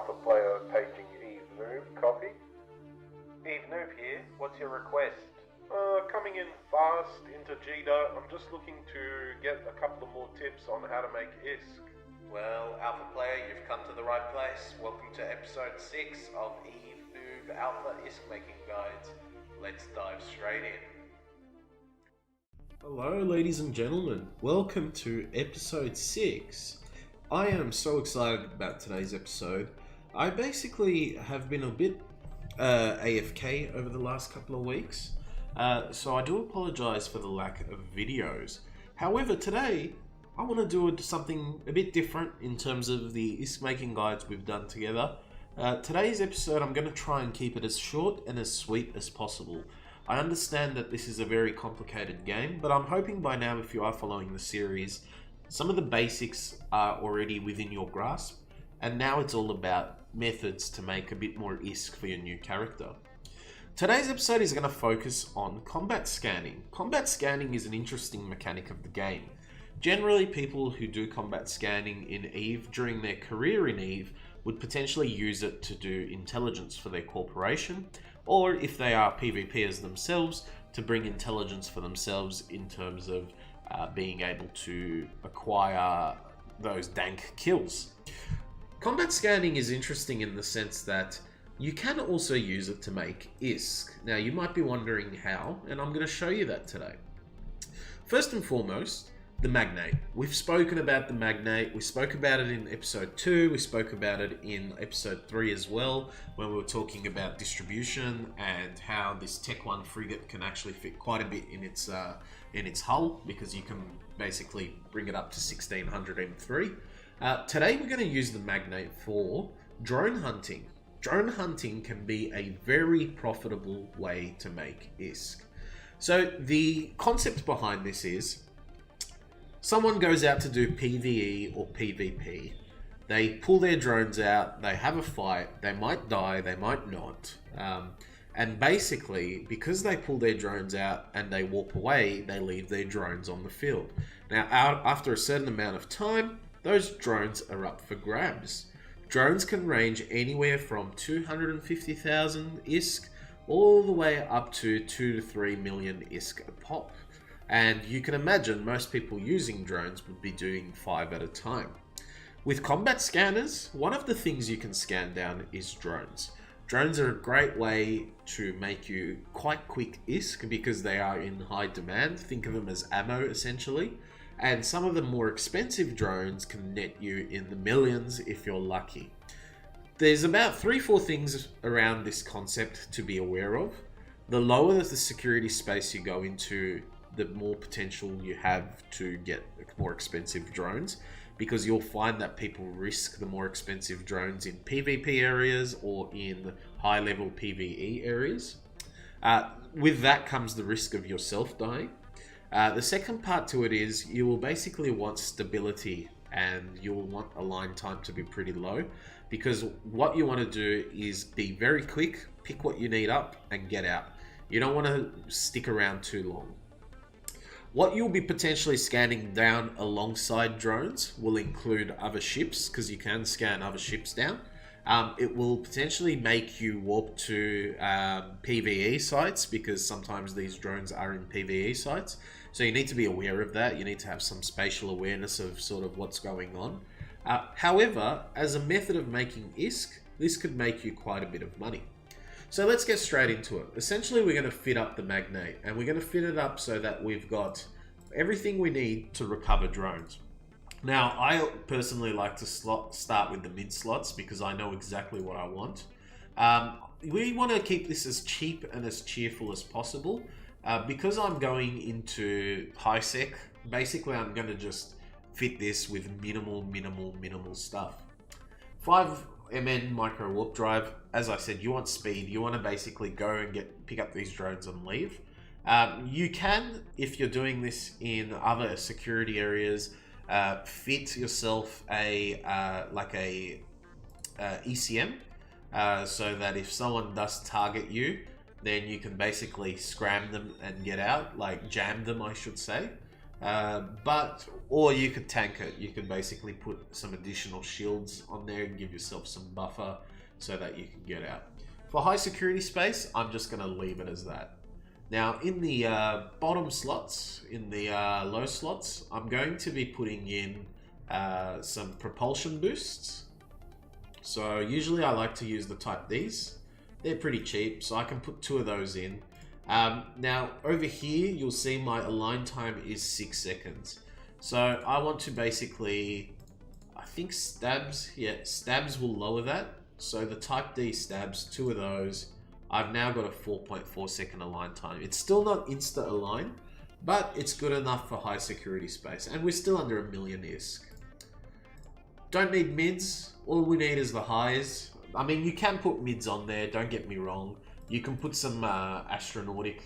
Alpha player paging Eve Noob, copy. Eve Noob here, what's your request? Coming in fast into Jita, I'm just looking to get a couple of more tips on how to make ISK. Well, Alpha player, you've come to the right place. Welcome to episode 6 of Eve Noob Alpha ISK making guides. Let's dive straight in. Hello ladies and gentlemen, welcome to episode 6. I am so excited about today's episode. I basically have been a bit AFK over the last couple of weeks, so I do apologize for the lack of videos. However, today I want to do something a bit different in terms of the ISK making guides we've done together. Today's episode I'm going to try and keep it as short and as sweet as possible. I understand that this is a very complicated game, but I'm hoping by now, if you are following the series, some of the basics are already within your grasp, and now it's all about methods to make a bit more ISK for your new character. Today's episode is going to focus on combat scanning. Combat scanning is an interesting mechanic of the game. Generally, people who do combat scanning in EVE during their career in EVE would potentially use it to do intelligence for their corporation, or if they are PvPers themselves, to bring intelligence for themselves in terms of being able to acquire those dank kills. Combat scanning is interesting in the sense that you can also use it to make ISK. Now you might be wondering how, and I'm going to show you that today. First and foremost, the Magnate. We've spoken about the Magnate. We spoke about it in episode 2. We spoke about it in episode 3 as well, when we were talking about distribution and how this Tech 1 frigate can actually fit quite a bit in its hull, because you can basically bring it up to 1600 M3. Today we're going to use the Magnate for drone hunting. Drone hunting can be a very profitable way to make ISK. So the concept behind this is, someone goes out to do PvE or PvP, they pull their drones out, they have a fight, they might die, they might not, and basically, because they pull their drones out and they warp away, they leave their drones on the field. Now, after a certain amount of time, those drones are up for grabs. Drones can range anywhere from 250,000 ISK all the way up to 2 to 3 million ISK a pop. And you can imagine most people using drones would be doing 5 at a time. With combat scanners, one of the things you can scan down is drones. Drones are a great way to make you quite quick ISK because they are in high demand. Think of them as ammo essentially. And some of the more expensive drones can net you in the millions if you're lucky. There's about 3-4 things around this concept to be aware of. The lower the security space you go into, the more potential you have to get more expensive drones, because you'll find that people risk the more expensive drones in PvP areas or in high level PvE areas. With that comes the risk of yourself dying. The second part to it is you will basically want stability, and you'll want align time to be pretty low, because what you want to do is be very quick, pick what you need up and get out. You don't want to stick around too long. What you'll be potentially scanning down alongside drones will include other ships, because you can scan other ships down. It will potentially make you warp to PvE sites, because sometimes these drones are in PvE sites. So you need to be aware of that. You need to have some spatial awareness of sort of what's going on. However, as a method of making ISK, this could make you quite a bit of money. So let's get straight into it. Essentially, we're going to fit up the Magnate, and we're going to fit it up so that we've got everything we need to recover drones. Now, I personally like to start with the mid slots because I know exactly what I want. We want to keep this as cheap and as cheerful as possible. Because I'm going into high sec, basically I'm going to just fit this with minimal stuff. 5MN Microwarpdrive. As I said, you want speed. You want to basically go and pick up these drones and leave. You can, if you're doing this in other security areas, fit yourself a ECM, so that if someone does target you, then you can basically scram them and get out, like jam them, I should say. Or you could tank it. You can basically put some additional shields on there and give yourself some buffer so that you can get out. For high security space, I'm just going to leave it as that. Now, in the bottom slots, in the low slots, I'm going to be putting in some propulsion boosts. So usually I like to use the Type Ds. They're pretty cheap, so I can put 2 of those in. Now, over here, you'll see my align time is 6 seconds. So I want to basically, I think stabs will lower that. So the Type D stabs, 2 of those, I've now got a 4.4 second align time. It's still not insta align, but it's good enough for high security space. And we're still under 1 million ISK. Don't need mids, all we need is the highs. I mean, you can put mids on there, don't get me wrong. You can put some astronautic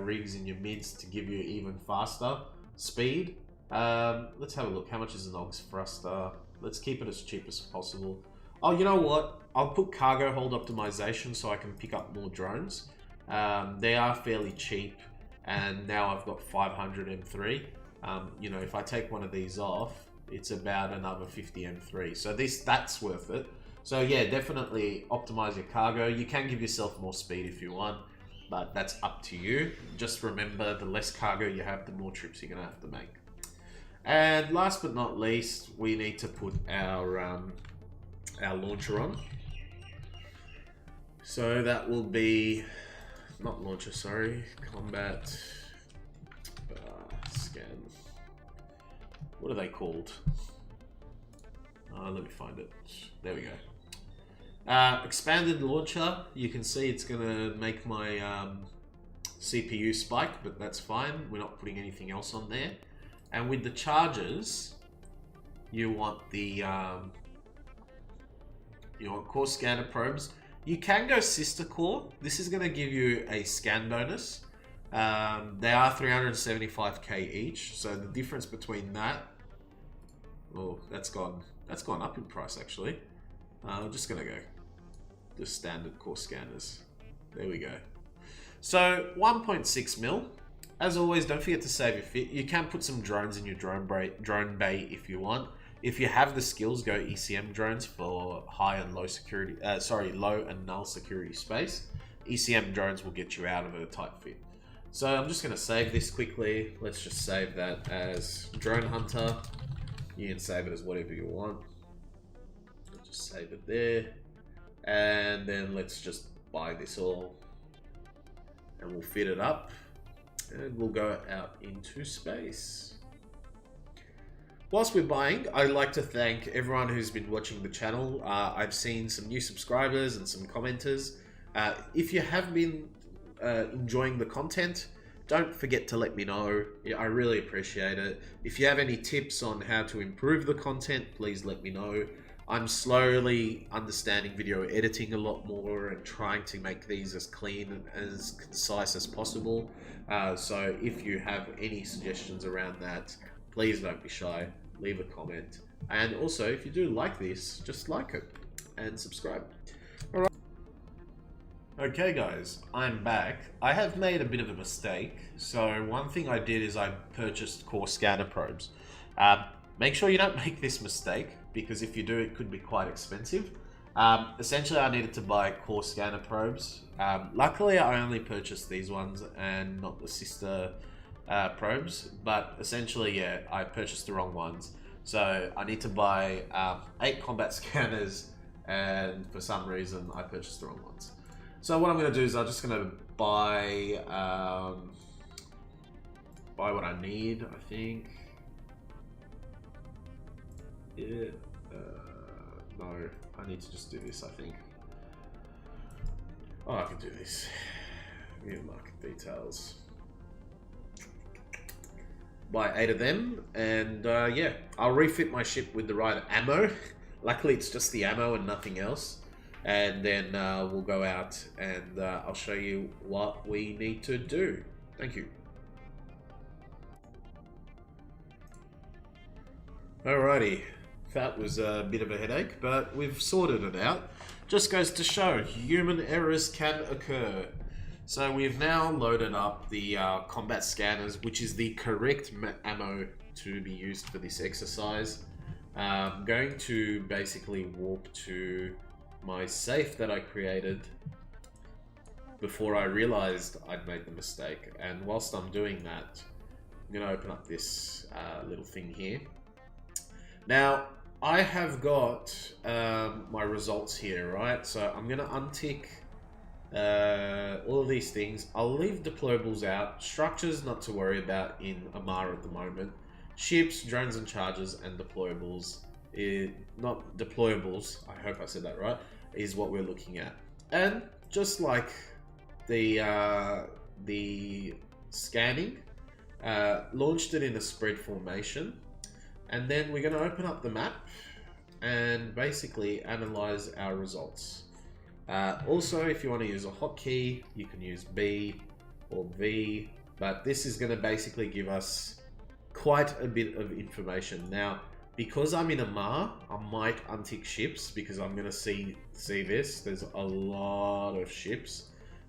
rigs in your mids to give you even faster speed. Let's have a look. How much is an Ogs thruster? Let's keep it as cheap as possible. Oh, you know what? I'll put Cargohold optimization so I can pick up more drones. They are fairly cheap, and now I've got 503. You know, if I take one of these off, it's about another 50 M3. So that's worth it. So yeah, definitely optimize your cargo. You can give yourself more speed if you want, but that's up to you. Just remember, the less cargo you have, the more trips you're gonna have to make. And last but not least, we need to put our launcher on. So that will be, not launcher, sorry, combat scan. What are they called? Let me find it. There we go. Expanded launcher. You can see it's gonna make my CPU spike, but that's fine. We're not putting anything else on there. And with the charges, you want the core scanner probes. You can go sister core. This is going to give you a scan bonus. They are 375k each. So the difference between that, oh, that's gone up in price actually. I'm just going to go the standard core scanners. There we go. So 1.6 mil. As always, don't forget to save your fit. You can put some drones in your drone bay if you want. If you have the skills, go ECM drones for high and low security. Low and null security space. ECM drones will get you out of a tight fit. So I'm just going to save this quickly. Let's just save that as Drone Hunter. You can save it as whatever you want. I'll just save it there. And then let's just buy this all. And we'll fit it up. And we'll go out into space. Whilst we're buying, I'd like to thank everyone who's been watching the channel. I've seen some new subscribers and some commenters. If you have been enjoying the content, don't forget to let me know. I really appreciate it. If you have any tips on how to improve the content, please let me know. I'm slowly understanding video editing a lot more and trying to make these as clean and as concise as possible. So if you have any suggestions around that, please don't be shy. Leave a comment. And also, if you do like this, just like it and subscribe. All right. Okay guys, I'm back. I have made a bit of a mistake. So one thing I did is I purchased core scanner probes. Make sure you don't make this mistake, because if you do, it could be quite expensive. Essentially, I needed to buy core scanner probes. Luckily, I only purchased these ones and not the sister probes, but essentially, yeah, I purchased the wrong ones. So I need to buy 8 combat scanners, and for some reason, I purchased the wrong ones. So what I'm going to do is I'm just going to buy what I need, I think. Yeah, no, I need to just do this, I think. Oh, I can do this. View market details. Buy 8 of them, and yeah, I'll refit my ship with the right ammo. Luckily, it's just the ammo and nothing else. And then we'll go out and I'll show you what we need to do. Thank you. Alrighty. That was a bit of a headache, but we've sorted it out. Just goes to show, human errors can occur. So we've now loaded up the combat scanners, which is the correct ammo to be used for this exercise. I'm going to basically warp to my safe that I created before I realized I'd made the mistake. And whilst I'm doing that, I'm going to open up this little thing here. Now, I have got my results here, right? So I'm going to untick all of these things. I'll leave deployables out. Structures, not to worry about in Amara at the moment. Ships, drones and charges, and deployables. Not deployables, I hope I said that right, is what we're looking at. And just like the scanning, launched it in a spread formation. And then we're going to open up the map and basically analyze our results. Also, if you want to use a hotkey, you can use B or V, but this is going to basically give us quite a bit of information. Now, because I'm in a MAR, I might untick ships because I'm going to see this. There's a lot of ships.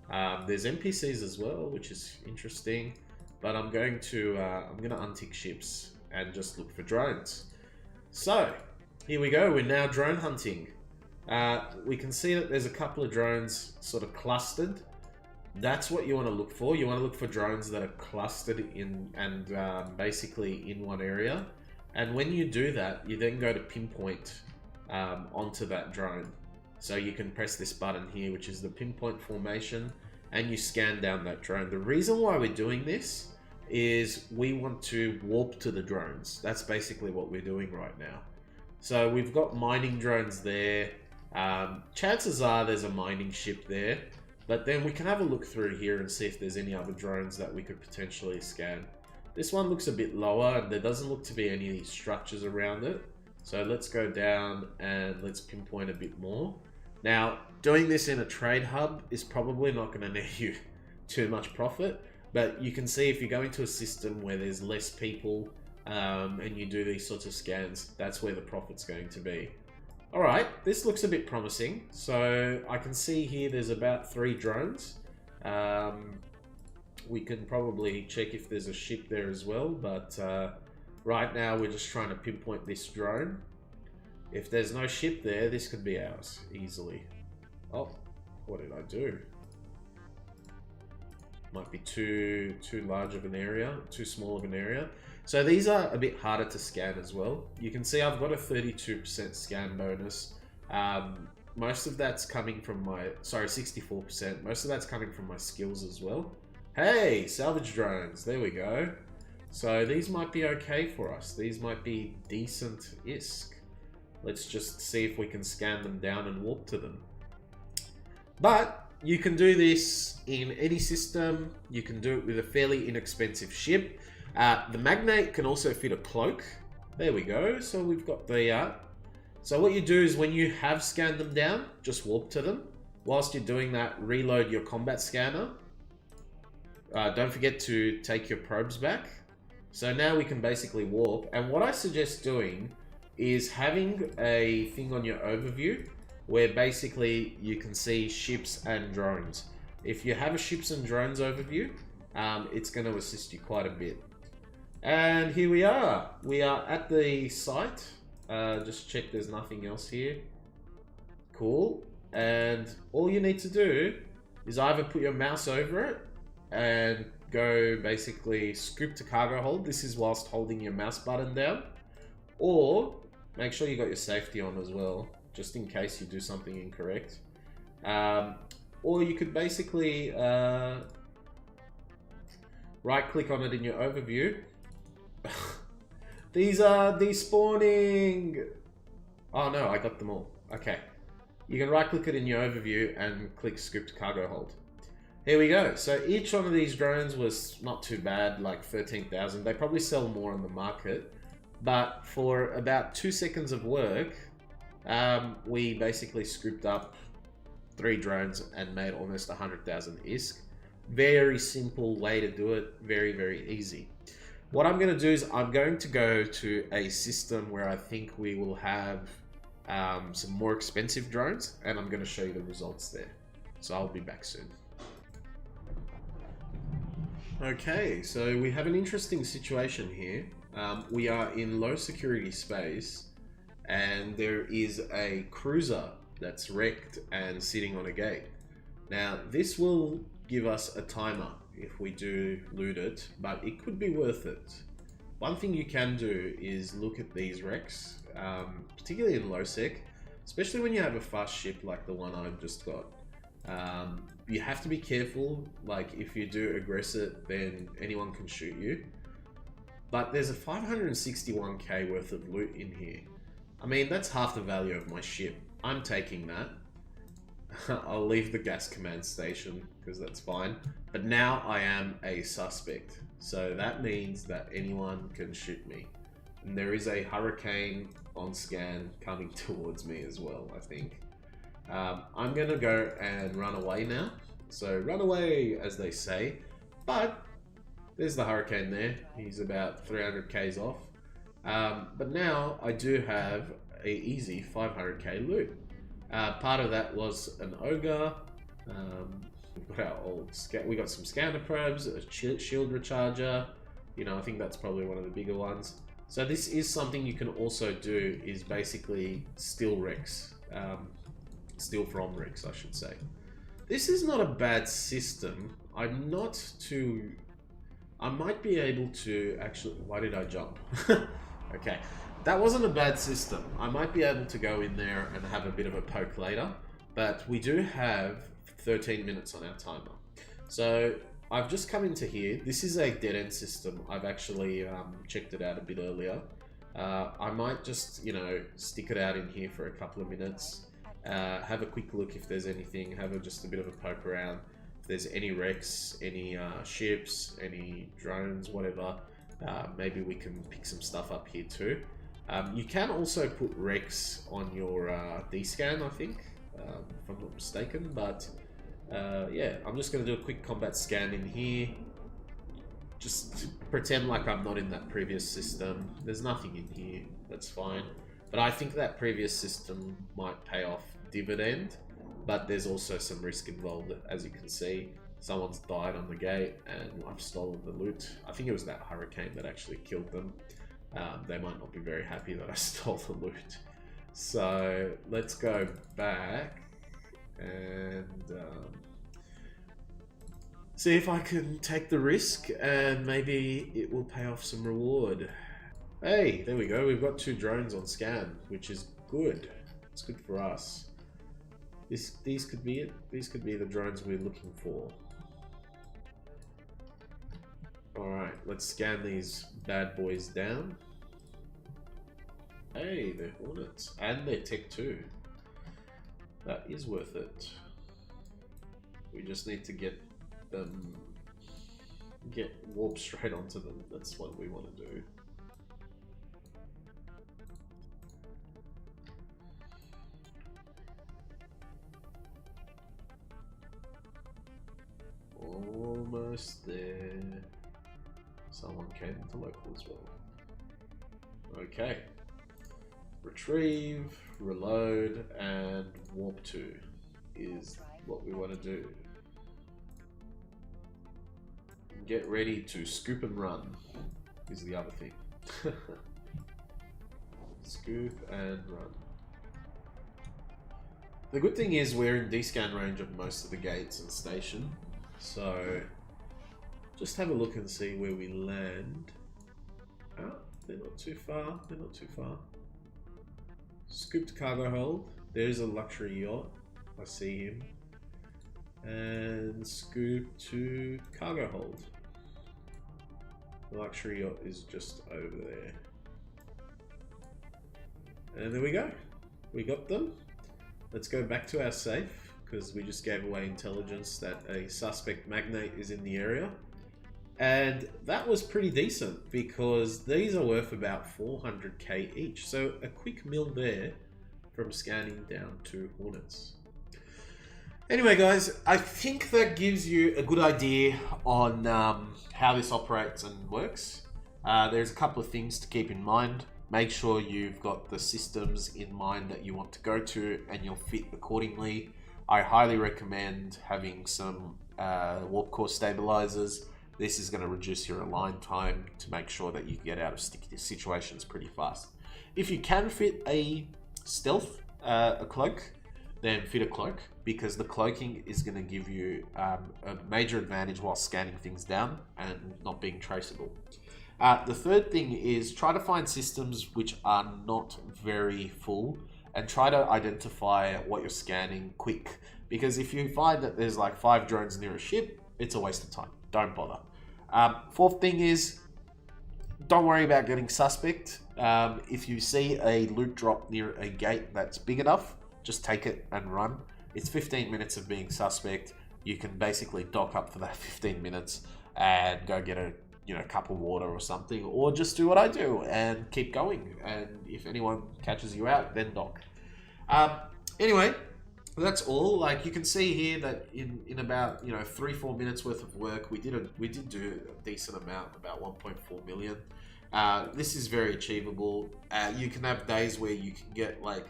There's NPCs as well, which is interesting, but I'm going to untick ships and just look for drones. So here we go. We're now drone hunting. We can see that there's a couple of drones sort of clustered. That's what you want to look for. You want to look for drones that are clustered in and basically in one area. And when you do that, you then go to pinpoint onto that drone. So you can press this button here, which is the pinpoint formation, and you scan down that drone. The reason why we're doing this is we want to warp to the drones. That's basically what we're doing right now. So we've got mining drones there. Chances are there's a mining ship there, but then we can have a look through here and see if there's any other drones that we could potentially scan. This one looks a bit lower and there doesn't look to be any structures around it. So let's go down and let's pinpoint a bit more. Now, doing this in a trade hub is probably not going to net you too much profit, but you can see if you go into a system where there's less people and you do these sorts of scans, that's where the profit's going to be. Alright, this looks a bit promising. So I can see here there's about 3 drones. We can probably check if there's a ship there as well, but right now we're just trying to pinpoint this drone. If there's no ship there, this could be ours, easily. Oh, what did I do? Might be too large of an area, too small of an area. So these are a bit harder to scan as well. You can see I've got a 32% scan bonus. Most of that's coming from my, 64%. Most of that's coming from my skills as well. Hey, salvage drones, there we go. So these might be okay for us. These might be decent ISK. Let's just see if we can scan them down and warp to them. But you can do this in any system. You can do it with a fairly inexpensive ship. The Magnate can also fit a cloak. There we go. So we've got the... So what you do is when you have scanned them down, just warp to them. Whilst you're doing that, reload your combat scanner. Don't forget to take your probes back. So now we can basically warp. And what I suggest doing is having a thing on your overview where basically you can see ships and drones. If you have a ships and drones overview, it's going to assist you quite a bit. And here we are. We are at the site. Just check there's nothing else here. Cool. And all you need to do is either put your mouse over it and go basically scoop to cargo hold. This is whilst holding your mouse button down. Or make sure you got your safety on as well, just in case you do something incorrect. Or you could basically right click on it in your overview. These are despawning. Oh no, I got them all. Okay. You can right click it in your overview and click scoop to cargo hold. Here we go. So each one of these drones was not too bad, like 13,000. They probably sell more on the market. But for about 2 seconds of work, we basically scooped up 3 drones and made almost 100,000 ISK. Very simple way to do it. Very, very easy. What I'm going to do is I'm going to go to a system where I think we will have some more expensive drones, and I'm going to show you the results there. So I'll be back soon. Okay, so we have an interesting situation here. We are in low security space, and there is a cruiser that's wrecked and sitting on a gate. Now, this will give us a timer if we do loot it, but it could be worth it. One thing you can do is look at these wrecks, particularly in low sec, especially when you have a fast ship like the one I've just got. You have to be careful, like if you do aggress it, then anyone can shoot you. But there's a 561k worth of loot in here. I mean, that's half the value of my ship. I'm taking that. I'll leave the gas command station because that's fine. But now I am a suspect. So that means that anyone can shoot me. And there is a hurricane on scan coming towards me as well, I think. I'm gonna go and run away now. So run away, as they say. But there's the hurricane there. He's about 300 k's off. But now I do have a easy 500k loot. Part of that was an ogre. We've got our old we got some scanner probes, a shield recharger. You know, I think that's probably one of the bigger ones. So this is something you can also do, is basically steal wrecks. Steal from wrecks, I should say. This is not a bad system. I might be able to actually... Why did I jump? Okay, that wasn't a bad system. I might be able to go in there and have a bit of a poke later, but we do have 13 minutes on our timer. So I've just come into here. This is a dead end system. I've actually checked it out a bit earlier. I might just, you know, stick it out in here for a couple of minutes. Have a quick look if there's anything, just a bit of a poke around. If there's any wrecks, any ships, any drones, whatever, maybe we can pick some stuff up here too. You can also put wrecks on your D-scan, I think, if I'm not mistaken, but yeah, I'm just going to do a quick combat scan in here. Just pretend like I'm not in that previous system. There's nothing in here, that's fine. But I think that previous system might pay off dividend, but there's also some risk involved. As you can see, someone's died on the gate and I've stolen the loot. I think it was that hurricane that actually killed them. They might not be very happy that I stole the loot. So let's go back and see if I can take the risk and maybe it will pay off some reward. Hey, there we go. We've got 2 drones on scan, which is good. It's good for us. These could be it. These could be the drones we're looking for. Alright, let's scan these bad boys down. Hey, they're Hornets. And they're Tech 2. That is worth it. We just need to get warp straight onto them. That's what we want to do. Almost there. Someone came into local as well. Okay. Retrieve, reload, and warp 2 is what we want to do. Get ready to scoop and run is the other thing. Scoop and run. The good thing is we're in D-scan range of most of the gates and station. So, just have a look and see where we land. Oh, they're not too far. They're not too far. Scooped Cargohold. There's a luxury yacht. I see him. And scoop to Cargohold. The luxury yacht is just over there. And there we go. We got them. Let's go back to our safe, because we just gave away intelligence that a suspect Magnate is in the area. And that was pretty decent, because these are worth about 400k each. So a quick mill there from scanning down to Hornets. Anyway guys, I think that gives you a good idea on how this operates and works. There's a couple of things to keep in mind. Make sure you've got the systems in mind that you want to go to and you'll fit accordingly. I highly recommend having some warp core stabilizers This is going to reduce your align time to make sure that you get out of sticky situations pretty fast. If you can fit a stealth, a cloak, then fit a cloak, because the cloaking is going to give you a major advantage while scanning things down and not being traceable. The third thing is try to find systems which are not very full, and try to identify what you're scanning quick, because if you find that there's like 5 drones near a ship, it's a waste of time. Don't bother. Fourth thing is, don't worry about getting suspect. If you see a loot drop near a gate that's big enough, just take it and run. It's 15 minutes of being suspect. You can basically dock up for that 15 minutes and go get a cup of water or something, or just do what I do and keep going. And if anyone catches you out, then dock. Anyway, that's all. Like, you can see here that in about 3-4 minutes worth of work, we did do a decent amount, about 1.4 million. This is very achievable. You can have days where you can get like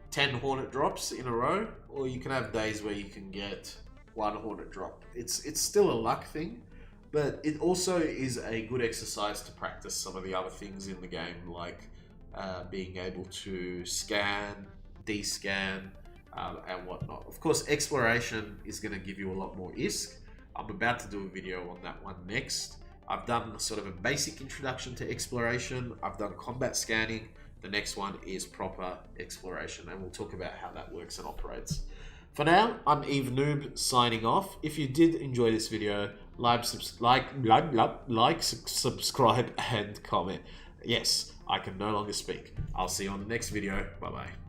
10 Hornet drops in a row, or you can have days where you can get 1 Hornet drop. It's still a luck thing, but it also is a good exercise to practice some of the other things in the game, like being able to scan, descan, and whatnot. Of course, exploration is going to give you a lot more ISK. I'm about to do a video on that one next. I've done sort of a basic introduction to exploration. I've done combat scanning. The next one is proper exploration, and we'll talk about how that works and operates. For now, I'm Eve Noob signing off. If you did enjoy this video, like, subscribe, and comment. Yes, I can no longer speak. I'll see you on the next video. Bye bye.